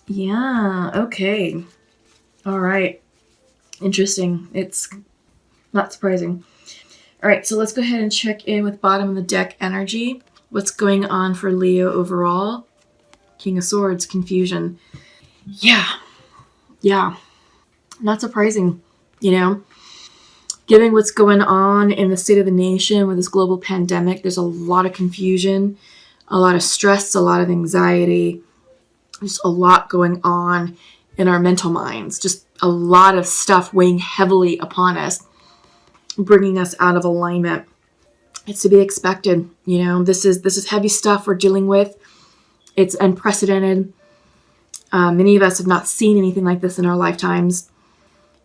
Yeah, okay. All right. Interesting. It's not surprising. All right, so let's go ahead and check in with bottom of the deck energy. What's going on for Leo overall? King of Swords, confusion. Yeah, yeah. Not surprising, you know? Given what's going on in the state of the nation with this global pandemic, there's a lot of confusion, a lot of stress, a lot of anxiety. There's a lot going on in our mental minds. Just a lot of stuff weighing heavily upon us, bringing us out of alignment. It's to be expected. This is heavy stuff we're dealing with. It's unprecedented. Many of us have not seen anything like this in our lifetimes,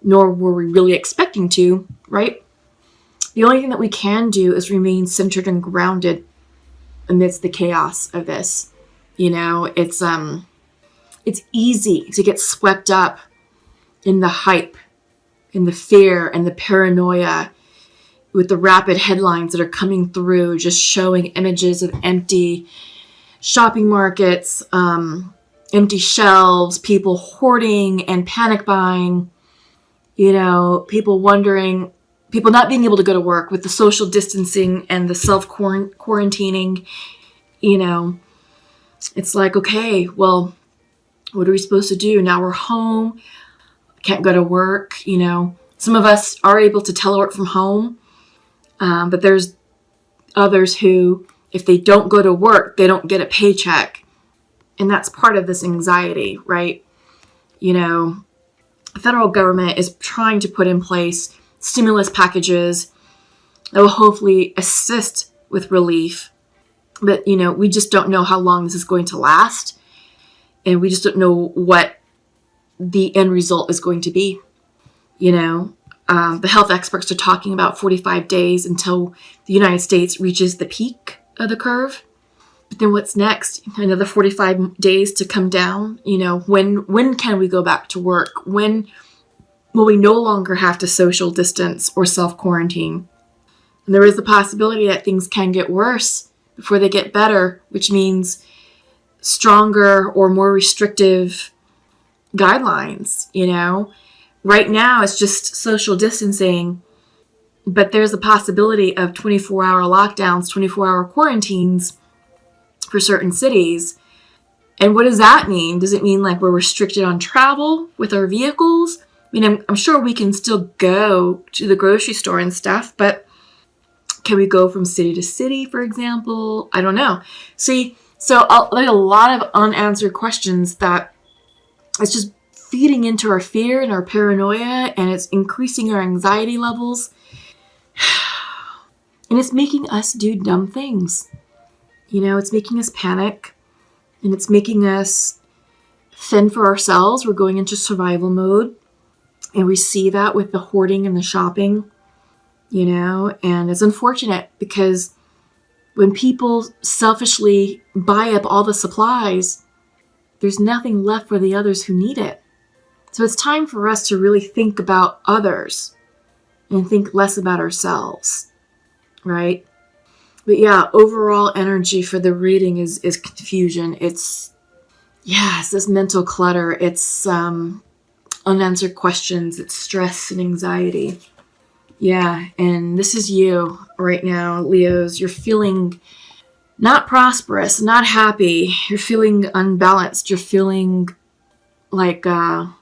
nor were we really expecting to, right? The only thing that we can do is remain centered and grounded amidst the chaos of this. It's easy to get swept up in the hype, in the fear, and the paranoia with the rapid headlines that are coming through, just showing images of empty shopping markets, empty shelves, people hoarding and panic buying, people wondering, people not being able to go to work with the social distancing and the self-quarantining. It's like, okay, well, what are we supposed to do? Now we're home, can't go to work. Some of us are able to telework from home, but there's others who, if they don't go to work, they don't get a paycheck. And that's part of this anxiety, right? The federal government is trying to put in place stimulus packages that will hopefully assist with relief. But, we just don't know how long this is going to last. And we just don't know what the end result is going to be. The health experts are talking about 45 days until the United States reaches the peak of the curve. But then what's next? Another 45 days to come down. When can we go back to work? When will we no longer have to social distance or self-quarantine? And there is the possibility that things can get worse before they get better, which means stronger or more restrictive guidelines. Right now it's just social distancing, but there's a possibility of 24-hour lockdowns, 24-hour quarantines for certain cities. And what does that mean? Does it mean like we're restricted on travel with our vehicles? I'm sure we can still go to the grocery store and stuff, but can we go from city to city, for example? I don't know. See, so there's a lot of unanswered questions that it's just feeding into our fear and our paranoia, and it's increasing our anxiety levels. And it's making us do dumb things. It's making us panic, and it's making us fend for ourselves. We're going into survival mode, and we see that with the hoarding and the shopping, and it's unfortunate because when people selfishly buy up all the supplies, there's nothing left for the others who need it. So it's time for us to really think about others and think less about ourselves, right? But yeah, overall energy for the reading is confusion. It's this mental clutter. It's unanswered questions. It's stress and anxiety. Yeah, and this is you right now, Leos. You're feeling not prosperous, not happy. You're feeling unbalanced. You're feeling like, I'm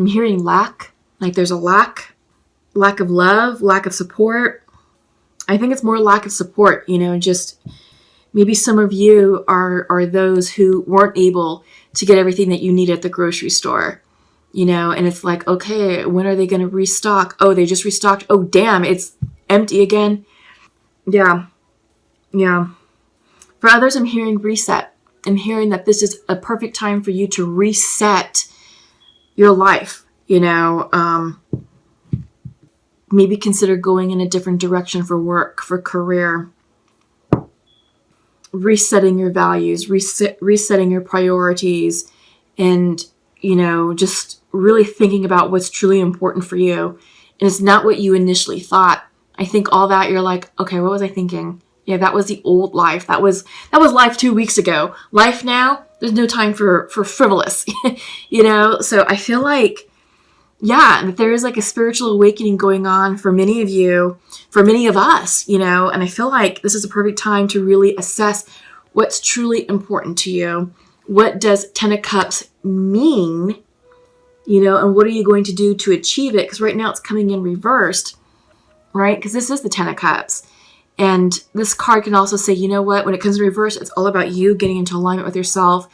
hearing lack. Like there's a lack of love, lack of support. I think it's more lack of support, just maybe some of you are those who weren't able to get everything that you need at the grocery store. And it's like, okay, when are they going to restock? Oh, they just restocked. Oh, damn, it's empty again. Yeah. For others, I'm hearing reset. I'm hearing that this is a perfect time for you to reset your life. Maybe consider going in a different direction for work, for career. Resetting your values, resetting your priorities, and, just really thinking about what's truly important for you. And it's not what you initially thought. I think all that you're like, okay, what was I thinking? Yeah, that was the old life. That was life 2 weeks ago. Life now There's no time for frivolous, you know? So I feel like, yeah, that there is like a spiritual awakening going on for many of you, for many of us, you know? And I feel like this is a perfect time to really assess what's truly important to you. What does Ten of Cups mean, you know, and what are you going to do to achieve it? Because right now it's coming in reversed, right? Because this is the Ten of Cups. And this card can also say, you know what, when it comes in reverse, it's all about you getting into alignment with yourself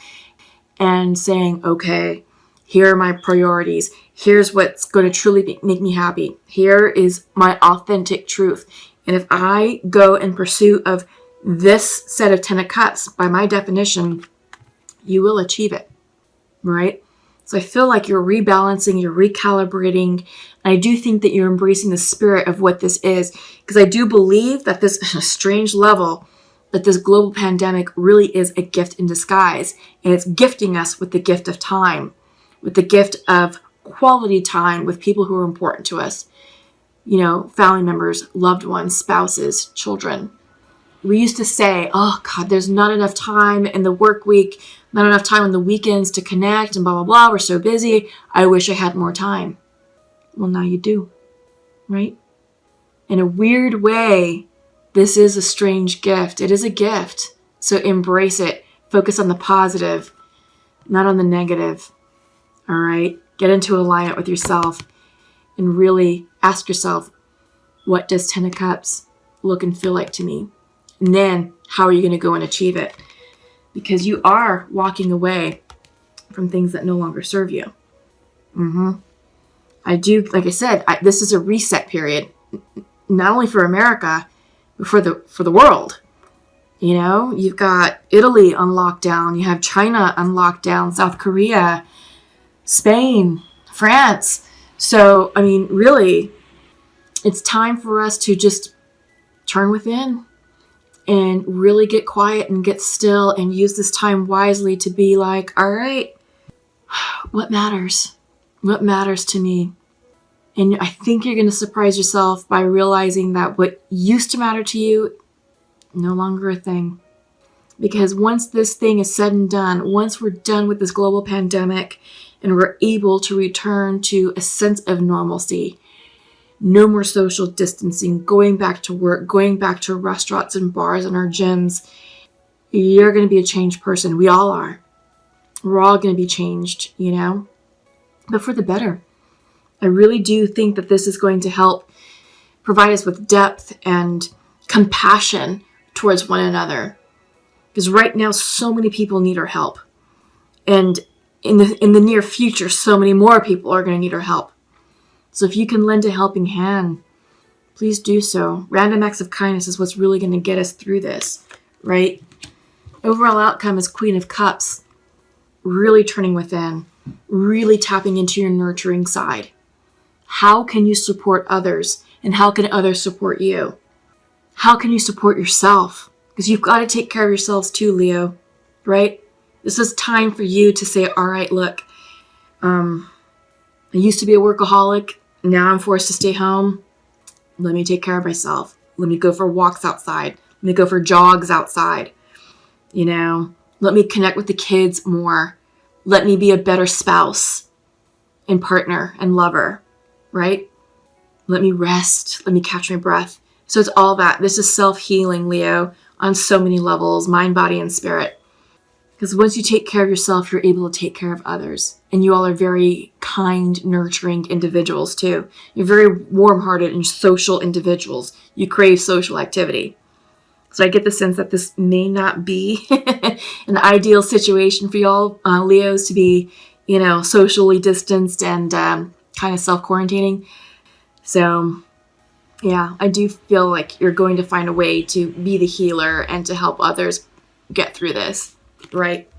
and saying, okay, here are my priorities. Here's what's going to truly make me happy. Here is my authentic truth. And if I go in pursuit of this set of Ten of Cups, by my definition, you will achieve it, right? So I feel like you're rebalancing, you're recalibrating. And I do think that you're embracing the spirit of what this is, because I do believe that this, on a strange level, that this global pandemic really is a gift in disguise. And it's gifting us with the gift of time, with the gift of quality time with people who are important to us. You know, family members, loved ones, spouses, children. We used to say, oh God, there's not enough time in the work week, not enough time on the weekends to connect and blah, blah, blah. We're so busy. I wish I had more time. Well, now you do, right? In a weird way, this is a strange gift. It is a gift. So embrace it. Focus on the positive, not on the negative. All right? Get into alignment with yourself and really ask yourself, what does Ten of Cups look and feel like to me? And then how are you going to go and achieve it? Because you are walking away from things that no longer serve you. I do, like I said, this is a reset period, not only for America, but for the world. You know, you've got Italy on lockdown, you have China on lockdown, South Korea, Spain, France. So, I mean, really, it's time for us to just turn within and really get quiet and get still and use this time wisely to be like, all right, what matters? What matters to me? And I think you're going to surprise yourself by realizing that what used to matter to you, no longer a thing. Because once this thing is said and done, once we're done with this global pandemic and we're able to return to a sense of normalcy, no more social distancing, going back to work, going back to restaurants and bars and our gyms, you're going to be a changed person. We all are. We're all going to be changed, you know, but for the better. I really do think that this is going to help provide us with depth and compassion towards one another. Because right now, so many people need our help. And in the near future, so many more people are going to need our help. So if you can lend a helping hand, please do so. Random acts of kindness is what's really going to get us through this, right? Overall outcome is Queen of Cups. Really turning within, really tapping into your nurturing side. How can you support others? And how can others support you? How can you support yourself? Because you've got to take care of yourselves too, Leo, right? This is time for you to say, all right, look, I used to be a workaholic. Now I'm forced to stay home. Let me take care of myself. Let me go for walks outside. Let me go for jogs outside. You know, let me connect with the kids more. Let me be a better spouse and partner and lover, right? Let me rest. Let me catch my breath. So it's all that. This is self-healing, Leo, on so many levels, mind, body, and spirit. Because once you take care of yourself, you're able to take care of others. And you all are very kind, nurturing individuals too. You're very warm-hearted and social individuals. You crave social activity. So I get the sense that this may not be an ideal situation for y'all, Leos, to be, you know, socially distanced and kind of self-quarantining. So, yeah, I do feel like you're going to find a way to be the healer and to help others get through this, right?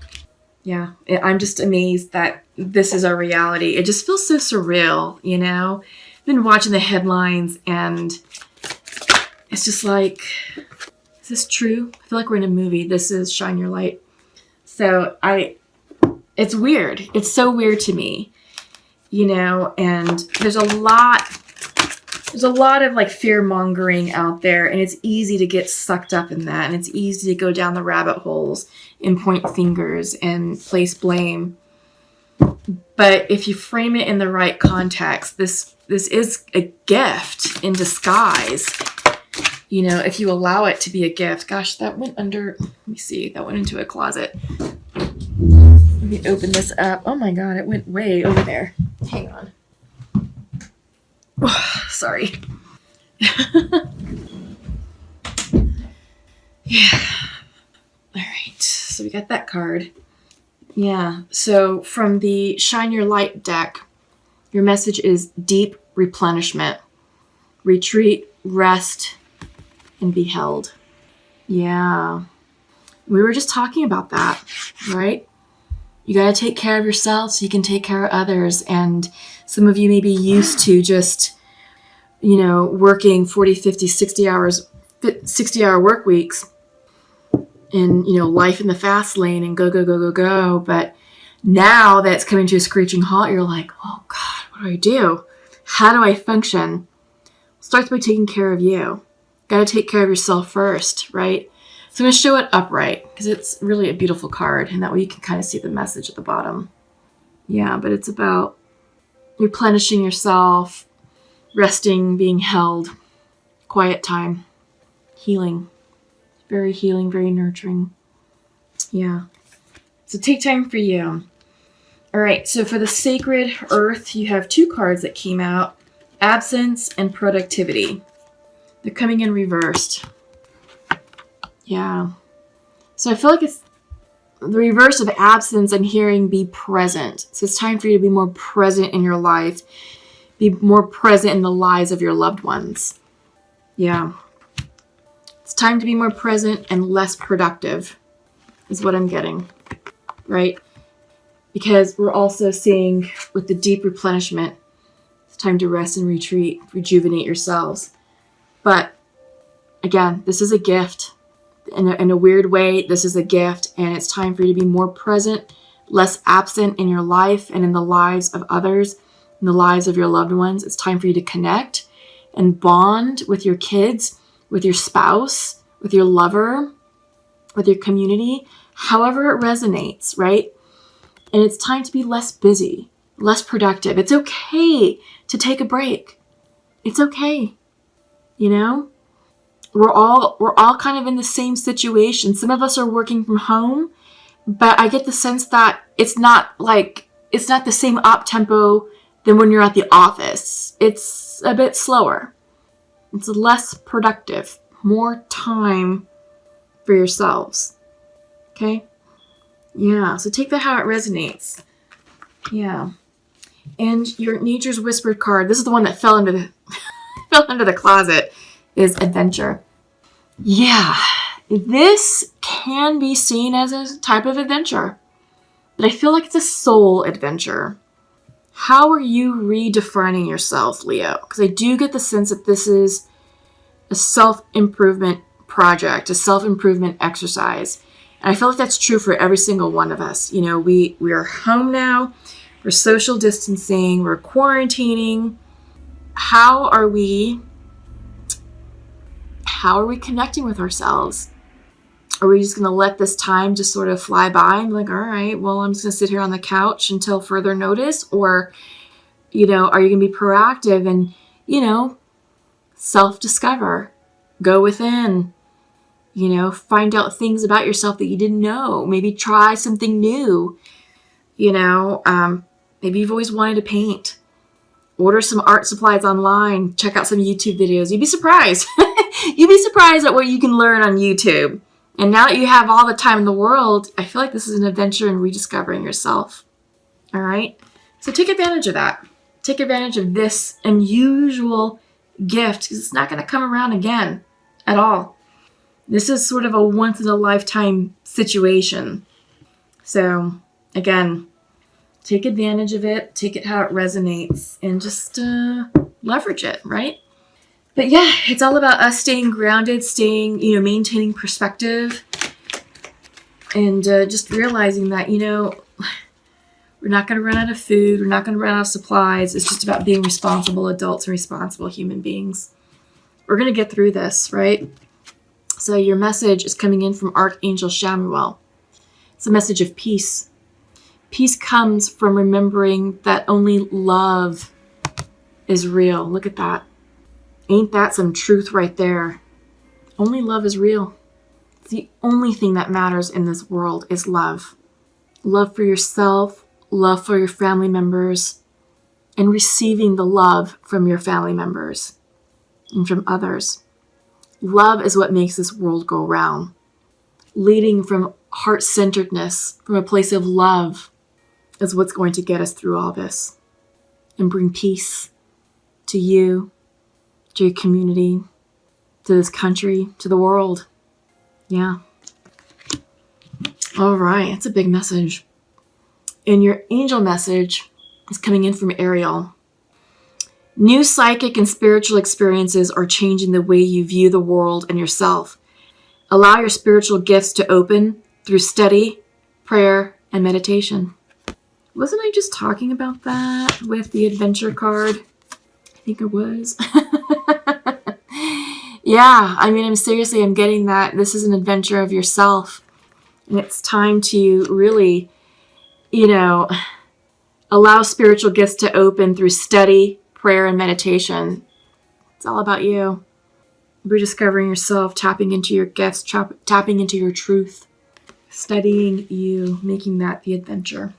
Yeah, I'm just amazed that this is our reality. It just feels so surreal, you know? I've been watching the headlines and it's just like, is this true? I feel like we're in a movie. This is Shine Your Light. So it's weird. It's so weird to me, you know, and there's a lot there's a lot of like fear mongering out there, and it's easy to get sucked up in that, and it's easy to go down the rabbit holes and point fingers and place blame. But if you frame it in the right context, this is a gift in disguise. You know, if you allow it to be a gift. Gosh, that went under, let me see, that went into a closet. Let me open this up. Oh my God, it went way over there. Hang on. Oh, sorry. Yeah. All right, so we got that card. Yeah, so from the Shine Your Light deck, your message is deep replenishment, retreat, rest, and be held. Yeah. We were just talking about that, right? You got to take care of yourself so you can take care of others. And some of you may be used to just, you know, working 40, 50, 60 hours, 60-hour work weeks and, you know, life in the fast lane and go, go, go, go, go. But now that it's coming to a screeching halt, you're like, oh God, what do I do? How do I function? Starts by taking care of you. Got to take care of yourself first, right? So I'm going to show it upright because it's really a beautiful card, and that way you can kind of see the message at the bottom. Yeah, but it's about replenishing yourself, resting, being held, quiet time, healing. Very healing, very nurturing. Yeah. So take time for you. All right, so for the Sacred Earth, you have two cards that came out, Absence and Productivity. They're coming in reversed. Yeah. So I feel like it's the reverse of absence. I'm hearing be present. So it's time for you to be more present in your life. Be more present in the lives of your loved ones. Yeah. It's time to be more present and less productive is what I'm getting. Right? Because we're also seeing with the deep replenishment, it's time to rest and retreat, rejuvenate yourselves. But again, this is a gift. In a weird way, this is a gift, and it's time for you to be more present, less absent in your life and in the lives of others, in the lives of your loved ones. It's time for you to connect and bond with your kids, with your spouse, with your lover, with your community, however it resonates, right? And it's time to be less busy, less productive. It's okay to take a break. It's okay. You know, we're all kind of in the same situation. Some of us are working from home, but I get the sense that it's not the same up tempo than when you're at the office. It's a bit slower. It's less productive, more time for yourselves. Okay? Yeah, so take that how it resonates. Yeah. And your Nature's Whispered card, this is the one that fell under the closet, is adventure. Yeah, this can be seen as a type of adventure, but I feel like it's a soul adventure. How are you redefining yourself, Leo? Because I do get the sense that this is a self-improvement project, a self-improvement exercise. And I feel like that's true for every single one of us. You know, we are home now, we're social distancing, we're quarantining. How are we connecting with ourselves? Are we just going to let this time just sort of fly by and be like, all right, well, I'm just going to sit here on the couch until further notice? Or, you know, are you going to be proactive and, you know, self-discover, go within, you know, find out things about yourself that you didn't know, maybe try something new, you know, maybe you've always wanted to paint, order some art supplies online, check out some YouTube videos. You'd be surprised. You'd be surprised at what you can learn on YouTube. And now that you have all the time in the world, I feel like this is an adventure in rediscovering yourself. All right? So take advantage of that. Take advantage of this unusual gift because it's not going to come around again at all. This is sort of a once-in-a-lifetime situation. So, again, take advantage of it. Take it how it resonates and just leverage it, right? But yeah, it's all about us staying grounded, maintaining perspective, and just realizing that, you know, We're not going to run out of food. We're not going to run out of supplies. It's just about being responsible adults and responsible human beings. We're going to get through this, right? So your message is coming in from Archangel Chamuel. It's a message of peace. Peace comes from remembering that only love is real. Look at that. Ain't that some truth right there? Only love is real. It's the only thing that matters in this world is love. Love for yourself, love for your family members, and receiving the love from your family members and from others. Love is what makes this world go round. Leading from heart-centeredness, from a place of love, is what's going to get us through all this and bring peace to you, to your community, to this country, to the world. Yeah. All right. It's a big message. And your angel message is coming in from Ariel. New psychic and spiritual experiences are changing the way you view the world and yourself. Allow your spiritual gifts to open through study, prayer, and meditation. Wasn't I just talking about that with the adventure card? I think I was. Yeah, I mean, I'm getting that this is an adventure of yourself. And it's time to really, allow spiritual gifts to open through study, prayer, and meditation. It's all about you. Rediscovering yourself, tapping into your gifts, tapping into your truth, studying you, making that the adventure.